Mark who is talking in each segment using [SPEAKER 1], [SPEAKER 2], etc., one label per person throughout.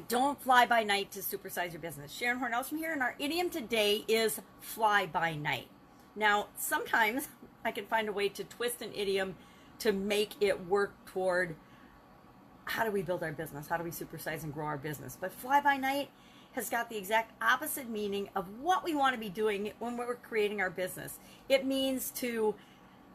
[SPEAKER 1] Don't fly by night to supersize your business. Sharon Horne-Ellstrom here, and our idiom today is fly by night. Now, sometimes I can find a way to twist an idiom to make it work toward how do we build our business? How do we supersize and grow our business? But fly by night has got the exact opposite meaning of what we want to be doing when we're creating our business. It means to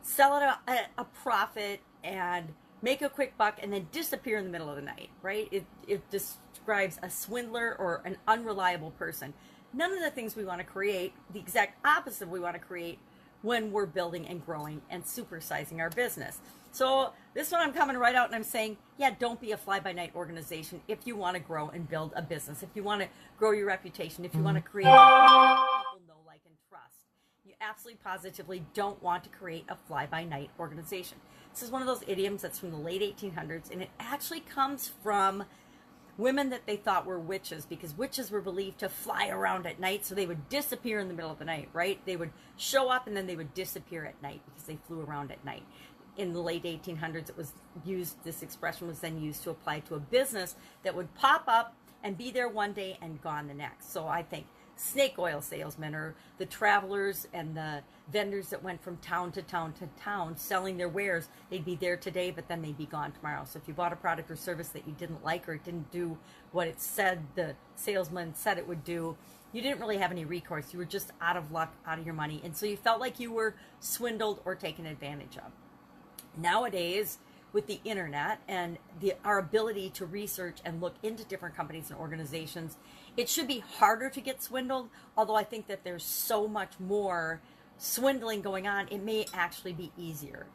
[SPEAKER 1] sell at a profit and make a quick buck and then disappear in the middle of the night, right? It describes a swindler or an unreliable person. None of the things we want to create, the exact opposite we want to create when we're building and growing and supersizing our business. So this one I'm coming right out and I'm saying, yeah, don't be a fly-by-night organization if you want to grow and build a business, if you want to grow your reputation, if you want to create a people know, like, and trust. You absolutely positively don't want to create a fly-by-night organization. This is one of those idioms that's from the late 1800s, and it actually comes from women that they thought were witches, because witches were believed to fly around at night, so they would disappear in the middle of the night, right? They would show up and then they would disappear at night because they flew around at night. In the late 1800s, it was used, this expression was then used to apply to a business that would pop up and be there one day and gone the next. So I think snake oil salesmen, or the travelers and the vendors that went from town to town to town selling their wares, they'd be there today, but then they'd be gone tomorrow. So if you bought a product or service that you didn't like, or it didn't do what it said the salesman said it would do, you didn't really have any recourse. You were just out of luck, out of your money. And so you felt like you were swindled or taken advantage of. Nowadays, with the internet and our ability to research and look into different companies and organizations, it should be harder to get swindled, although I think that there's so much more swindling going on, it may actually be easier.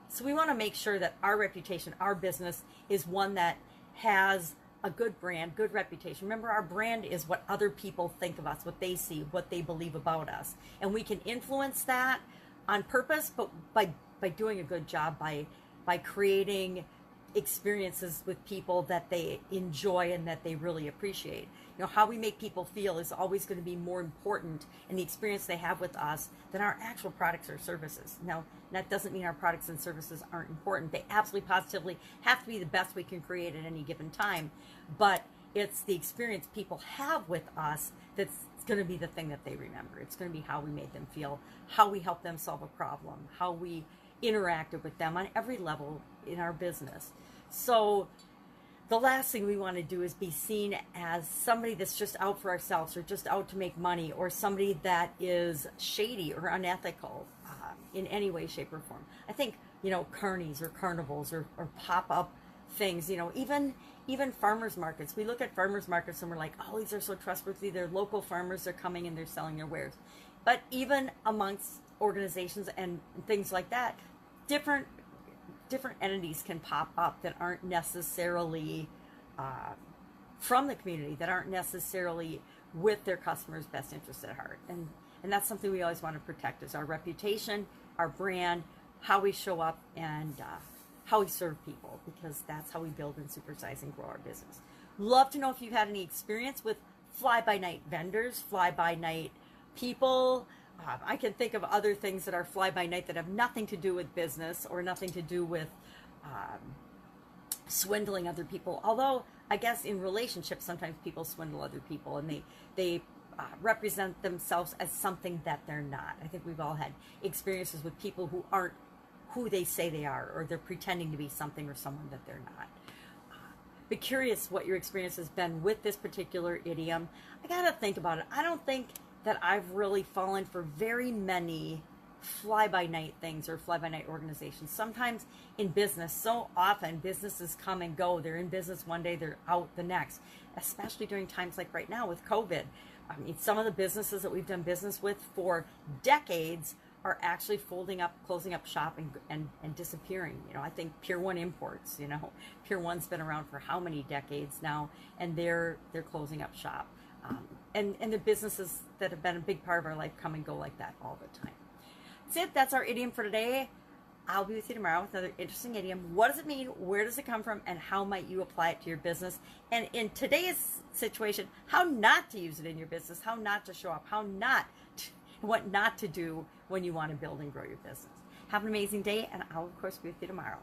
[SPEAKER 1] So we want to make sure that our reputation, our business, is one that has a good brand, good reputation. Remember, our brand is what other people think of us, what they see, what they believe about us. And we can influence that on purpose, but by doing a good job, by creating experiences with people that they enjoy and that they really appreciate. You know, how we make people feel is always going to be more important in the experience they have with us than our actual products or services. Now, that doesn't mean our products and services aren't important. They absolutely positively have to be the best we can create at any given time, but it's the experience people have with us that's going to be the thing that they remember. It's going to be how we made them feel, how we helped them solve a problem, how we interacted with them on every level in our business. So the last thing we want to do is be seen as somebody that's just out for ourselves, or just out to make money, or somebody that is shady or unethical in any way, shape, or form. I think, you know, carnies or carnivals or pop-up things, you know, even farmers markets. We look at farmers markets and we're like, oh, these are so trustworthy. They're local farmers. They're coming and they're selling their wares. But even amongst organizations and things like that, different entities can pop up that aren't necessarily from the community, that aren't necessarily with their customers' best interests at heart. And that's something we always want to protect, is our reputation, our brand, how we show up, and how we serve people, because that's how we build and supersize and grow our business. Love to know if you've had any experience with fly-by-night vendors, fly-by-night people. I can think of other things that are fly-by-night that have nothing to do with business or nothing to do with swindling other people. Although, I guess in relationships, sometimes people swindle other people, and they represent themselves as something that they're not. I think we've all had experiences with people who aren't who they say they are, or they're pretending to be something or someone that they're not. Be curious what your experience has been with this particular idiom. I gotta think about it. I don't think that I've really fallen for very many fly-by-night things or fly-by-night organizations. Sometimes in business, so often businesses come and go. They're in business one day, they're out the next, especially during times like right now with COVID. I mean, some of the businesses that we've done business with for decades are actually folding up, closing up shop and disappearing. You know, I think Pier 1 Imports, you know, Pier 1's been around for how many decades now, and they're closing up shop. And the businesses that have been a big part of our life come and go like that all the time. That's it. That's our idiom for today. I'll be with you tomorrow with another interesting idiom. What does it mean? Where does it come from? And how might you apply it to your business? And in today's situation, how not to use it in your business, how not to show up, what not to do when you want to build and grow your business. Have an amazing day, and I'll, of course, be with you tomorrow.